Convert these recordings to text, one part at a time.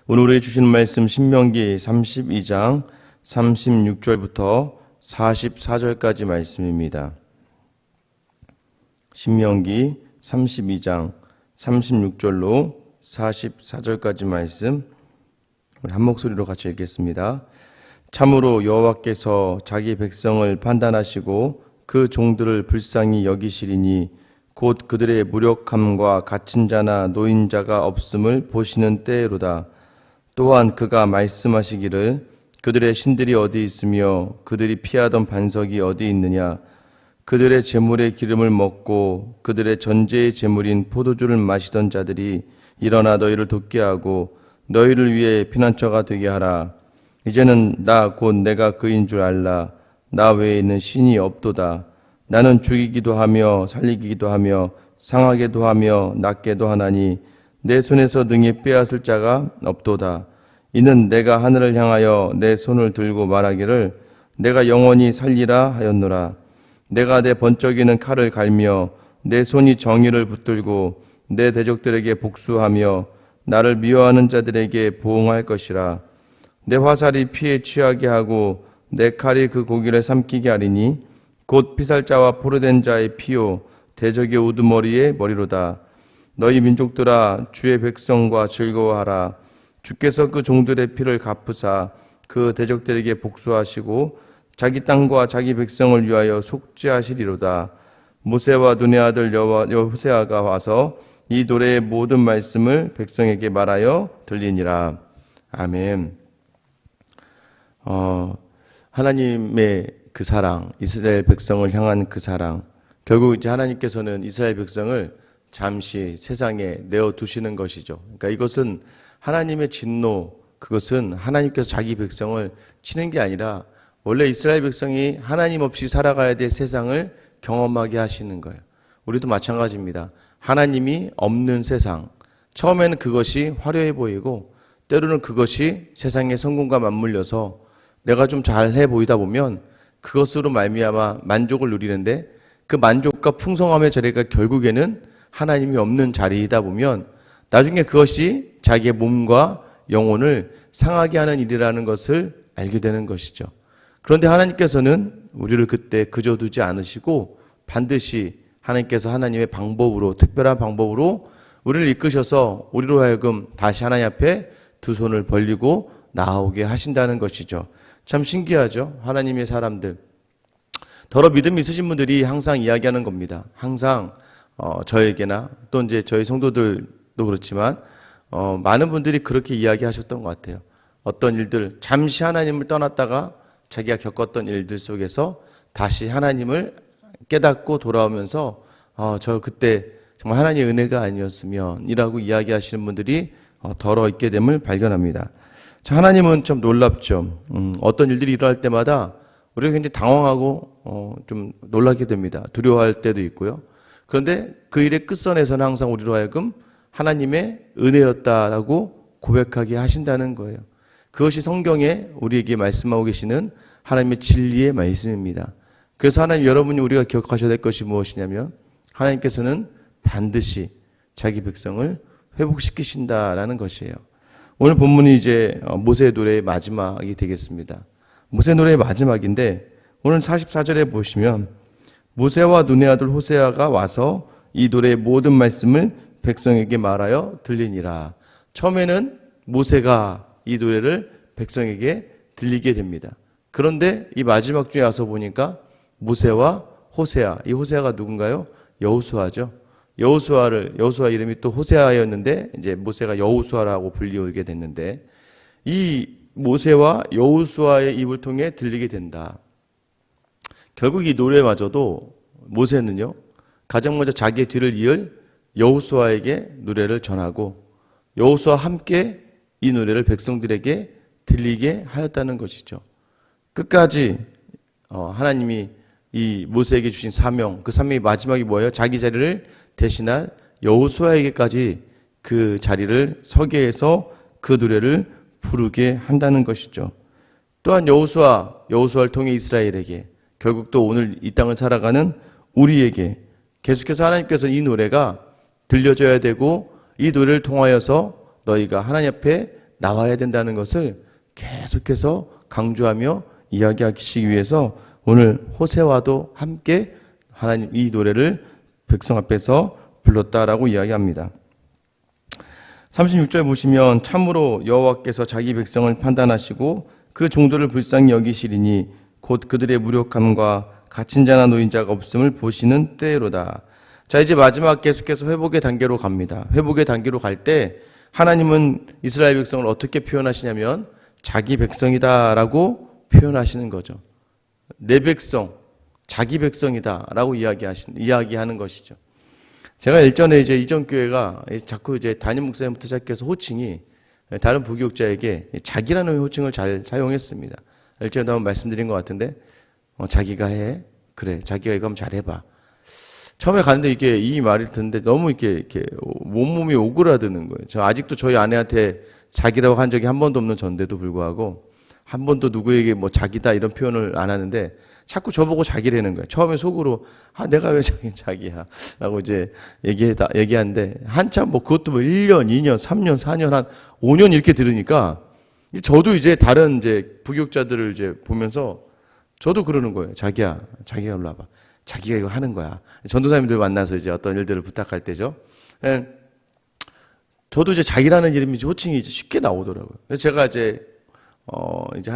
오늘 우리에게 주시는 말씀 신명기 32장 36절부터 44절까지 말씀입니다. 신명기 32장 36절로 44절까지 말씀 우리 한 목소리로 같이 읽겠습니다. 참으로 여호와께서 자기 백성을 판단하시고 그 종들을 불쌍히 여기시리니 곧 그들의 무력함과 갇힌 자나 노인자가 없음을 보시는 때로다. 또한 그가 말씀하시기를 그들의 신들이 어디 있으며 그들이 피하던 반석이 어디 있느냐. 그들의 제물의 기름을 먹고 그들의 전제의 제물인 포도주를 마시던 자들이 일어나 너희를 돕게 하고 너희를 위해 피난처가 되게 하라. 이제는 나 곧 내가 그인 줄 알라. 나 외에는 신이 없도다. 나는 죽이기도 하며 살리기도 하며 상하게도 하며 낫게도 하나니 내 손에서 능히 빼앗을 자가 없도다. 이는 내가 하늘을 향하여 내 손을 들고 말하기를 내가 영원히 살리라 하였노라. 내가 내 번쩍이는 칼을 갈며 내 손이 정의를 붙들고 내 대적들에게 복수하며 나를 미워하는 자들에게 보응할 것이라. 내 화살이 피에 취하게 하고 내 칼이 그 고기를 삼키게 하리니 곧 피살자와 포로된 자의 피요 대적의 우두머리의 머리로다. 너희 민족들아 주의 백성과 즐거워하라. 주께서 그 종들의 피를 갚으사 그 대적들에게 복수하시고 자기 땅과 자기 백성을 위하여 속죄하시리로다. 모세와 눈의 아들 호세아가 와서 이 노래의 모든 말씀을 백성에게 말하여 들리니라. 아멘. 하나님의 그 사랑, 이스라엘 백성을 향한 그 사랑, 결국 이제 하나님께서는 이스라엘 백성을 잠시 세상에 내어두시는 것이죠. 그러니까 이것은 하나님의 진노, 그것은 하나님께서 자기 백성을 치는 게 아니라 원래 이스라엘 백성이 하나님 없이 살아가야 될 세상을 경험하게 하시는 거예요. 우리도 마찬가지입니다. 하나님이 없는 세상, 처음에는 그것이 화려해 보이고 때로는 그것이 세상의 성공과 맞물려서 내가 좀 잘해 보이다 보면 그것으로 말미암아 만족을 누리는데 그 만족과 풍성함의 자리가 결국에는 하나님이 없는 자리이다 보면 나중에 그것이 자기의 몸과 영혼을 상하게 하는 일이라는 것을 알게 되는 것이죠. 그런데 하나님께서는 우리를 그때 그저 두지 않으시고 반드시 하나님께서 하나님의 방법으로, 특별한 방법으로 우리를 이끄셔서 우리로 하여금 다시 하나님 앞에 두 손을 벌리고 나아오게 하신다는 것이죠. 참 신기하죠. 하나님의 사람들. 더러 믿음 있으신 분들이 항상 이야기하는 겁니다. 항상 저에게나 또 이제 저희 성도들도 그렇지만 많은 분들이 그렇게 이야기하셨던 것 같아요. 어떤 일들, 잠시 하나님을 떠났다가 자기가 겪었던 일들 속에서 다시 하나님을 깨닫고 돌아오면서 저 그때 정말 하나님의 은혜가 아니었으면 이라고 이야기하시는 분들이 더러 있게 됨을 발견합니다. 자, 하나님은 좀 놀랍죠. 어떤 일들이 일어날 때마다 우리가 굉장히 당황하고 좀 놀라게 됩니다. 두려워할 때도 있고요. 그런데 그 일의 끝선에서는 항상 우리로 하여금 하나님의 은혜였다라고 고백하게 하신다는 거예요. 그것이 성경에 우리에게 말씀하고 계시는 하나님의 진리의 말씀입니다. 그래서 하나님, 여러분이 우리가 기억하셔야 될 것이 무엇이냐면 하나님께서는 반드시 자기 백성을 회복시키신다라는 것이에요. 오늘 본문이 이제 모세의 노래의 마지막이 되겠습니다. 모세 노래의 마지막인데 오늘 44절에 보시면 모세와 눈의 아들 호세아가 와서 이 노래의 모든 말씀을 백성에게 말하여 들리니라. 처음에는 모세가 이 노래를 백성에게 들리게 됩니다. 그런데 이 마지막 중에 와서 보니까 모세와 호세아, 이 호세아가 누군가요? 여호수아죠. 여호수아 이름이 또 호세아였는데 이제 모세가 여호수아라고 불리우게 됐는데 이 모세와 여호수아의 입을 통해 들리게 된다. 결국 이 노래마저도 모세는요, 가장 먼저 자기의 뒤를 이을 여호수아에게 노래를 전하고 여호수아와 함께 이 노래를 백성들에게 들리게 하였다는 것이죠. 끝까지 하나님이 이 모세에게 주신 사명, 그 사명의 마지막이 뭐예요? 자기 자리를 대신한 여호수아에게까지 그 자리를 서게 해서 그 노래를 부르게 한다는 것이죠. 또한 여호수아를 통해 이스라엘에게, 결국 또 오늘 이 땅을 살아가는 우리에게 계속해서 하나님께서 이 노래가 들려줘야 되고 이 노래를 통하여서 너희가 하나님 앞에 나와야 된다는 것을 계속해서 강조하며 이야기하시기 위해서 오늘 호세와도 함께 하나님 이 노래를 백성 앞에서 불렀다라고 이야기합니다. 36절 보시면 참으로 여호와께서 자기 백성을 판단하시고 그 종들을 불쌍히 여기시리니 곧 그들의 무력함과 갇힌 자나 노인자가 없음을 보시는 때로다. 자, 이제 마지막 계속해서 회복의 단계로 갑니다. 회복의 단계로 갈 때 하나님은 이스라엘 백성을 어떻게 표현하시냐면 자기 백성이다라고 표현하시는 거죠. 내 백성, 자기 백성이다라고 이야기하는 것이죠. 제가 일전에 이제 이전 교회가 자꾸 이제 담임 목사님부터 시작해서 호칭이 다른 부교육자에게 자기라는 호칭을 잘 사용했습니다. 일전에도 한번 말씀드린 것 같은데, 자기가 해. 그래, 자기가 이거 한번 잘 해봐. 처음에 가는데 이게 이 말을 듣는데 너무 이렇게 온몸이 오그라드는 거예요. 저 아직도 저희 아내한테 자기라고 한 적이 한 번도 없는 전데도 불구하고 한 번도 누구에게 뭐 자기다 이런 표현을 안 하는데 자꾸 저보고 자기라는 거예요. 처음에 속으로 내가 왜 자기야 라고 이제 얘기하는데 한참 뭐 그것도 뭐 1년, 2년, 3년, 4년, 한 5년 이렇게 들으니까 저도 이제 다른 이제 부교육자들을 이제 보면서 저도 그러는 거예요. 자기가 일로 와봐. 자기가 이거 하는 거야. 전도사님들 만나서 이제 어떤 일들을 부탁할 때죠. 저도 이제 자기라는 이름이 호칭이 이제 쉽게 나오더라고요. 그래서 제가 이제 이제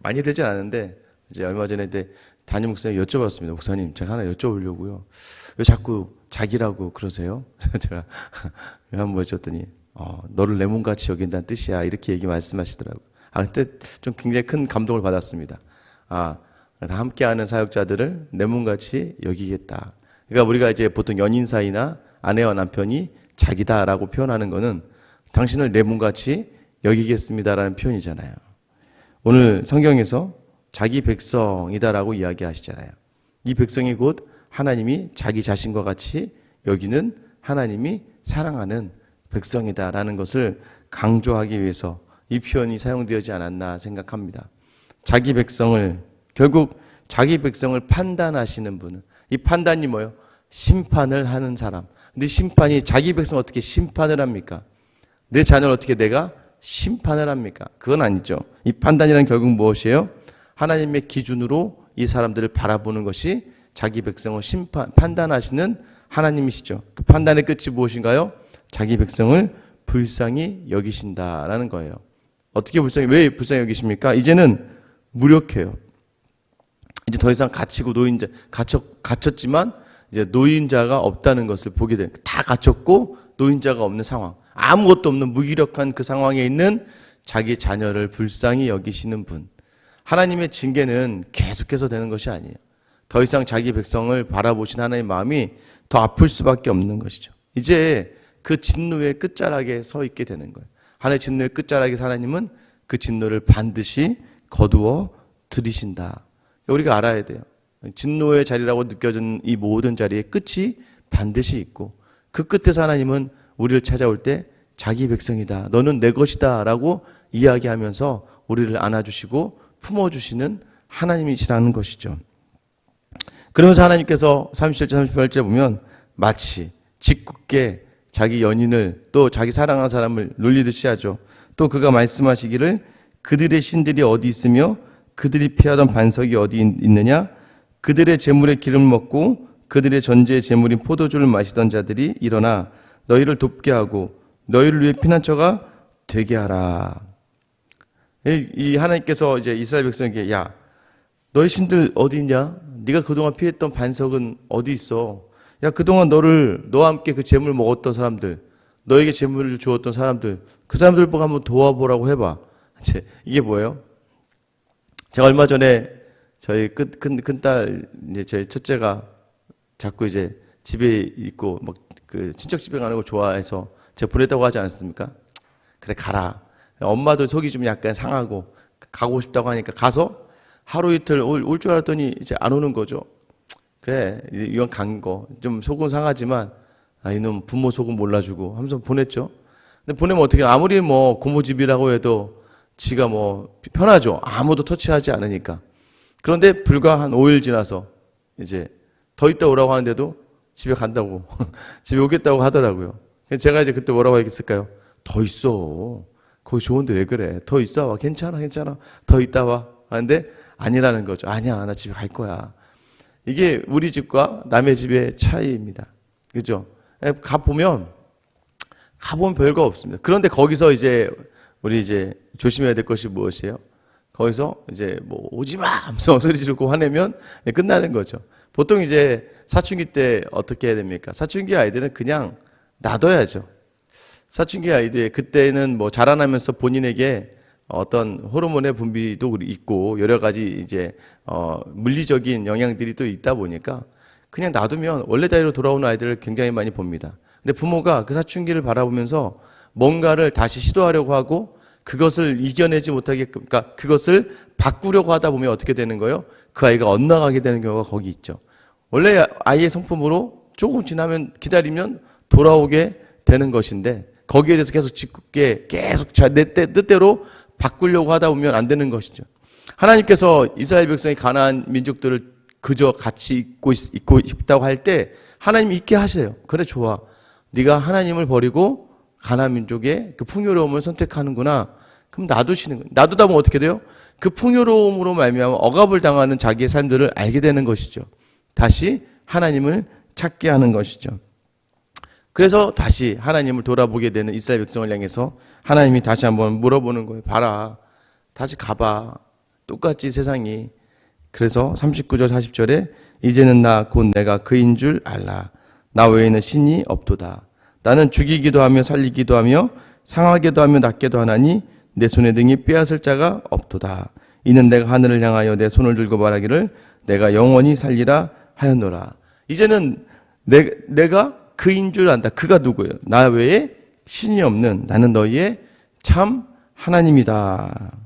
많이 되진 않은데 이제 얼마 전에 이제 담임 목사님 여쭤봤습니다. 목사님, 제가 하나 여쭤보려고요. 왜 자꾸 자기라고 그러세요? 제가 한번 여쭤봤더니 너를 내 몸같이 여긴다는 뜻이야. 이렇게 말씀하시더라고요. 그때 좀 굉장히 큰 감동을 받았습니다. 다 함께하는 사역자들을 내 몸같이 여기겠다. 그러니까 우리가 이제 보통 연인 사이나 아내와 남편이 자기다라고 표현하는 거는 당신을 내 몸같이 여기겠습니다라는 표현이잖아요. 오늘 성경에서 자기 백성이다라고 이야기하시잖아요. 이 백성이 곧 하나님이 자기 자신과 같이 여기는 하나님이 사랑하는 백성이다라는 것을 강조하기 위해서 이 표현이 사용되지 않았나 생각합니다. 자기 백성을 결국 자기 백성을 판단하시는 분은 이 판단이 뭐예요? 심판을 하는 사람. 근데 심판이 자기 백성을 어떻게 심판을 합니까? 내 자녀를 어떻게 내가 심판을 합니까? 그건 아니죠. 이 판단이란 결국 무엇이에요? 하나님의 기준으로 이 사람들을 바라보는 것이 자기 백성을 판단하시는 하나님이시죠. 그 판단의 끝이 무엇인가요? 자기 백성을 불쌍히 여기신다라는 거예요. 어떻게 왜 불쌍히 여기십니까? 이제는 무력해요. 이제 더 이상 갇히고 갇혔지만 이제 노인자가 없다는 것을 보게 돼요. 다 갇혔고 노인자가 없는 상황. 아무것도 없는 무기력한 그 상황에 있는 자기 자녀를 불쌍히 여기시는 분. 하나님의 징계는 계속해서 되는 것이 아니에요. 더 이상 자기 백성을 바라보신 하나님의 마음이 더 아플 수밖에 없는 것이죠. 이제 그 진노의 끝자락에 서 있게 되는 거예요. 하나님의 진노의 끝자락에서 하나님은 그 진노를 반드시 거두어 들이신다. 우리가 알아야 돼요. 진노의 자리라고 느껴지는 이 모든 자리에 끝이 반드시 있고 그 끝에서 하나님은 우리를 찾아올 때 자기 백성이다. 너는 내 것이다. 라고 이야기하면서 우리를 안아주시고 품어주시는 하나님이시라는 것이죠. 그러면서 하나님께서 37절, 38절 보면 마치 짓궂게 자기 연인을 또 자기 사랑하는 사람을 놀리듯이 하죠. 또 그가 말씀하시기를 그들의 신들이 어디 있으며 그들이 피하던 반석이 어디 있느냐? 그들의 재물의 기름을 먹고 그들의 전제의 재물인 포도주를 마시던 자들이 일어나 너희를 돕게 하고 너희를 위해 피난처가 되게 하라. 이 하나님께서 이제 이스라엘 백성에게 야, 너희 신들 어디 있냐? 네가 그동안 피했던 반석은 어디 있어? 야, 그동안 너와 함께 그 재물 먹었던 사람들, 너에게 재물을 주었던 사람들, 그 사람들 보고 한번 도와보라고 해봐. 이게 뭐예요? 제가 얼마 전에 저희 큰딸, 이제 저희 첫째가 자꾸 이제 집에 있고, 그 친척 집에 가는 거 좋아해서 제가 보냈다고 하지 않았습니까? 그래, 가라. 엄마도 속이 좀 약간 상하고, 가고 싶다고 하니까 가서 하루 이틀 올 줄 알았더니 이제 안 오는 거죠. 그래, 이건 간 거. 좀 속은 상하지만, 이놈 부모 속은 몰라주고 하면서 보냈죠. 근데 보내면 어떻게, 아무리 뭐 고모집이라고 해도 지가 뭐 편하죠. 아무도 터치하지 않으니까. 그런데 불과 한 5일 지나서 이제 더 있다 오라고 하는데도 집에 간다고, 집에 오겠다고 하더라고요. 제가 이제 그때 뭐라고 했을까요? 더 있어. 거기 좋은데 왜 그래? 더 있다 와. 괜찮아. 더 있다 와. 하는데 아니라는 거죠. 아니야, 나 집에 갈 거야. 이게 우리 집과 남의 집의 차이입니다. 그죠? 가보면 별거 없습니다. 그런데 거기서 이제 우리 이제 조심해야 될 것이 무엇이에요? 거기서 이제 뭐 오지 마 하면서 소리 지르고 화내면 끝나는 거죠. 보통 이제 사춘기 때 어떻게 해야 됩니까? 사춘기 아이들은 그냥 놔둬야죠. 사춘기 아이들 그때는 뭐 자라나면서 본인에게 어떤 호르몬의 분비도 있고 여러 가지 이제 물리적인 영향들이 또 있다 보니까 그냥 놔두면 원래 자리로 돌아오는 아이들을 굉장히 많이 봅니다. 근데 부모가 그 사춘기를 바라보면서 뭔가를 다시 시도하려고 하고 그것을 이겨내지 못하게끔, 그러니까 그것을 바꾸려고 하다 보면 어떻게 되는 거예요? 그 아이가 엇나가게 되는 경우가 거기 있죠. 원래 아이의 성품으로 조금 지나면 기다리면 돌아오게 되는 것인데 거기에 대해서 계속 짓궂게 계속 내 뜻대로 바꾸려고 하다 보면 안 되는 것이죠. 하나님께서 이스라엘 백성이 가나안 민족들을 그저 같이 있고 싶다고 할 때 하나님 있게 하세요. 그래 좋아. 네가 하나님을 버리고 가나안 민족의 그 풍요로움을 선택하는구나. 그럼 놔두시는 거예요. 놔두다 보면 어떻게 돼요? 그 풍요로움으로 말미암아 억압을 당하는 자기의 삶들을 알게 되는 것이죠. 다시 하나님을 찾게 하는 것이죠. 그래서 다시 하나님을 돌아보게 되는 이스라엘 백성을 향해서 하나님이 다시 한번 물어보는 거예요. 봐라. 다시 가봐. 똑같이 세상이. 그래서 39절 40절에 이제는 나 곧 내가 그인 줄 알라. 나 외에는 신이 없도다. 나는 죽이기도 하며 살리기도 하며 상하게도 하며 낫게도 하나니 내 손에 등이 빼앗을 자가 없도다. 이는 내가 하늘을 향하여 내 손을 들고 말하기를 내가 영원히 살리라 하였노라. 이제는 내가 그인 줄 안다. 그가 누구예요? 나 외에 신이 없는 나는 너희의 참 하나님이다.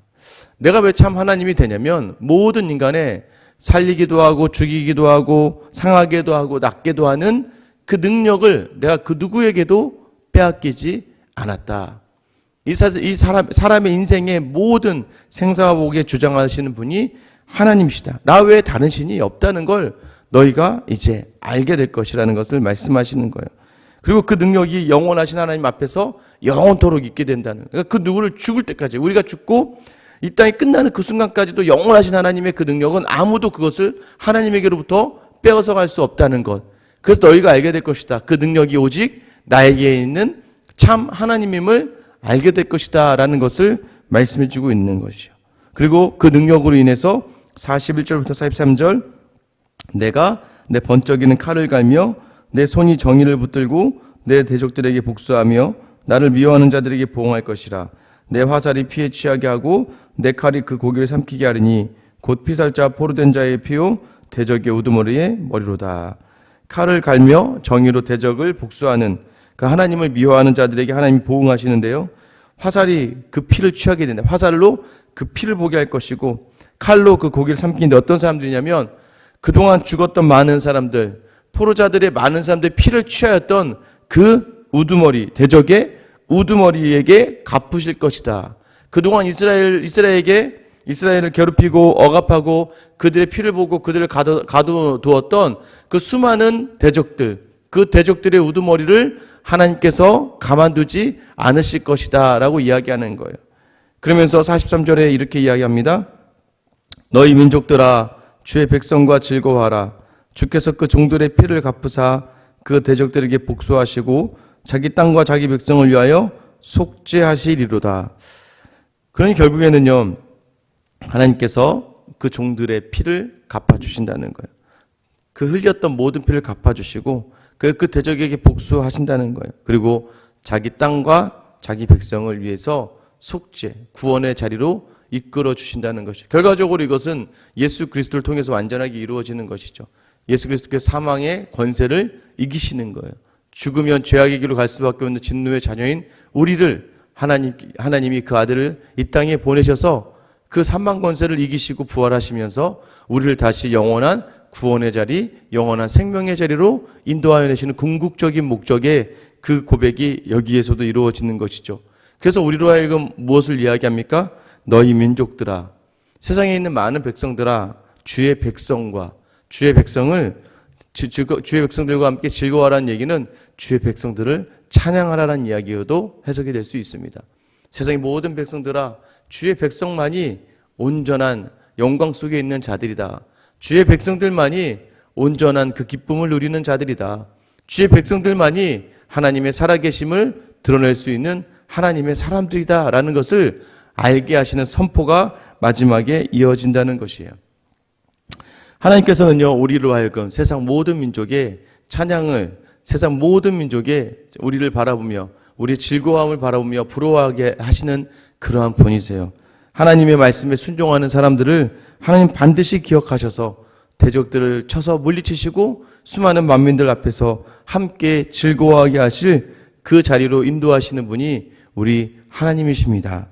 내가 왜 참 하나님이 되냐면 모든 인간의 살리기도 하고 죽이기도 하고 상하게도 하고 낫게도 하는 그 능력을 내가 그 누구에게도 빼앗기지 않았다. 이 사람의 인생의 모든 생사와 복에 주장하시는 분이 하나님이시다. 나 외에 다른 신이 없다는 걸 너희가 이제 알게 될 것이라는 것을 말씀하시는 거예요. 그리고 그 능력이 영원하신 하나님 앞에서 영원토록 있게 된다는, 그러니까 그 누구를 죽을 때까지, 우리가 죽고 이 땅이 끝나는 그 순간까지도 영원하신 하나님의 그 능력은 아무도 그것을 하나님에게로부터 빼앗아 갈 수 없다는 것. 그래서 너희가 알게 될 것이다. 그 능력이 오직 나에게 있는 참 하나님임을 알게 될 것이다 라는 것을 말씀해 주고 있는 것이죠. 그리고 그 능력으로 인해서 41절부터 43절 내가 내 번쩍이는 칼을 갈며 내 손이 정의를 붙들고 내 대적들에게 복수하며 나를 미워하는 자들에게 보응할 것이라. 내 화살이 피에 취하게 하고 내 칼이 그 고기를 삼키게 하리니 곧 피살자 포로된 자의 피요 대적의 우두머리의 머리로다. 칼을 갈며 정의로 대적을 복수하는 그 하나님을 미워하는 자들에게 하나님이 보응하시는데요. 화살이 그 피를 취하게 된다. 화살로 그 피를 보게 할 것이고 칼로 그 고기를 삼키는데 어떤 사람들이냐면 그동안 죽었던 많은 사람들, 포로자들의 많은 사람들의 피를 취하였던 그 우두머리, 대적의 우두머리에게 갚으실 것이다. 그동안 이스라엘을 괴롭히고 억압하고 그들의 피를 보고 그들을 가둬두었던 그 수많은 대적들, 그 대적들의 우두머리를 하나님께서 가만두지 않으실 것이다 라고 이야기하는 거예요. 그러면서 43절에 이렇게 이야기합니다. 너희 민족들아 주의 백성과 즐거워하라. 주께서 그 종들의 피를 갚으사 그 대적들에게 복수하시고 자기 땅과 자기 백성을 위하여 속죄하시리로다. 그러니 결국에는요, 하나님께서 그 종들의 피를 갚아주신다는 거예요. 그 흘렸던 모든 피를 갚아주시고 그 대적에게 복수하신다는 거예요. 그리고 자기 땅과 자기 백성을 위해서 속죄, 구원의 자리로 이끌어 주신다는 것이죠. 결과적으로 이것은 예수 그리스도를 통해서 완전하게 이루어지는 것이죠. 예수 그리스도께서 사망의 권세를 이기시는 거예요. 죽으면 죄악의 길로 갈 수밖에 없는 진노의 자녀인 우리를 하나님이 그 아들을 이 땅에 보내셔서 그 사망 권세를 이기시고 부활하시면서 우리를 다시 영원한 구원의 자리, 영원한 생명의 자리로 인도하여 내시는 궁극적인 목적의 그 고백이 여기에서도 이루어지는 것이죠. 그래서 우리로 하여금 무엇을 이야기합니까? 너희 민족들아, 세상에 있는 많은 백성들아, 주의 백성들과 함께 즐거워하라는 얘기는 주의 백성들을 찬양하라는 이야기여도 해석이 될 수 있습니다. 세상의 모든 백성들아, 주의 백성만이 온전한 영광 속에 있는 자들이다. 주의 백성들만이 온전한 그 기쁨을 누리는 자들이다. 주의 백성들만이 하나님의 살아계심을 드러낼 수 있는 하나님의 사람들이다 라는 것을 알게 하시는 선포가 마지막에 이어진다는 것이에요. 하나님께서는요, 우리로 하여금 세상 모든 민족의 찬양을, 세상 모든 민족의 우리를 바라보며 우리의 즐거움을 바라보며 부러워하게 하시는 그러한 분이세요. 하나님의 말씀에 순종하는 사람들을 하나님 반드시 기억하셔서 대적들을 쳐서 물리치시고 수많은 만민들 앞에서 함께 즐거워하게 하실 그 자리로 인도하시는 분이 우리 하나님이십니다.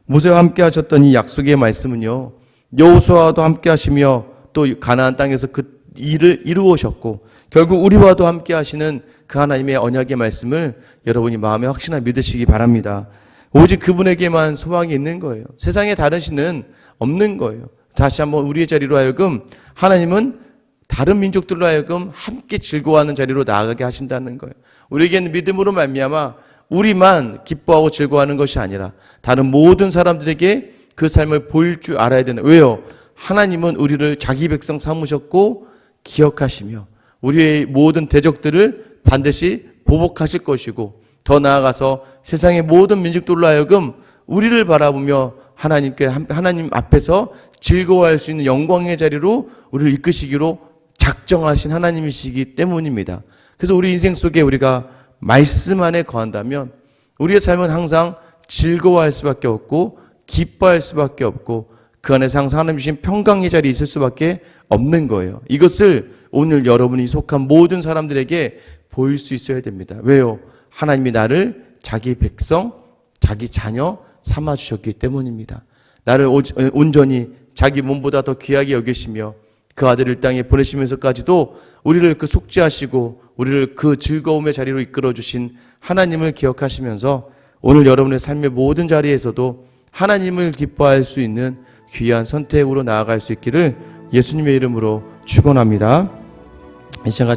모세와 함께 하셨던 이 약속의 말씀은요, 여호수아와도 함께 하시며 또 가나안 땅에서 그 일을 이루오셨고 결국 우리와도 함께 하시는 그 하나님의 언약의 말씀을 여러분이 마음에 확신하게 믿으시기 바랍니다. 오직 그분에게만 소망이 있는 거예요. 세상에 다른 신은 없는 거예요. 다시 한번 우리의 자리로 하여금 하나님은 다른 민족들로 하여금 함께 즐거워하는 자리로 나아가게 하신다는 거예요. 우리에게는 믿음으로 말미암아 우리만 기뻐하고 즐거워하는 것이 아니라 다른 모든 사람들에게 그 삶을 보일 줄 알아야 되는. 왜요? 하나님은 우리를 자기 백성 삼으셨고 기억하시며 우리의 모든 대적들을 반드시 보복하실 것이고 더 나아가서 세상의 모든 민족들로 하여금 우리를 바라보며 하나님 앞에서 즐거워할 수 있는 영광의 자리로 우리를 이끄시기로 작정하신 하나님이시기 때문입니다. 그래서 우리 인생 속에 우리가 말씀 안에 거한다면 우리의 삶은 항상 즐거워할 수밖에 없고 기뻐할 수밖에 없고 그 안에서 항상 하나님 주신 평강의 자리에 있을 수밖에 없는 거예요. 이것을 오늘 여러분이 속한 모든 사람들에게 보일 수 있어야 됩니다. 왜요? 하나님이 나를 자기 백성, 자기 자녀 삼아주셨기 때문입니다. 나를 온전히 자기 몸보다 더 귀하게 여기시며 그 아들을 이 땅에 보내시면서까지도 우리를 그 속죄하시고 우리를 그 즐거움의 자리로 이끌어주신 하나님을 기억하시면서 오늘 여러분의 삶의 모든 자리에서도 하나님을 기뻐할 수 있는 귀한 선택으로 나아갈 수 있기를 예수님의 이름으로 축원합니다. 이 시간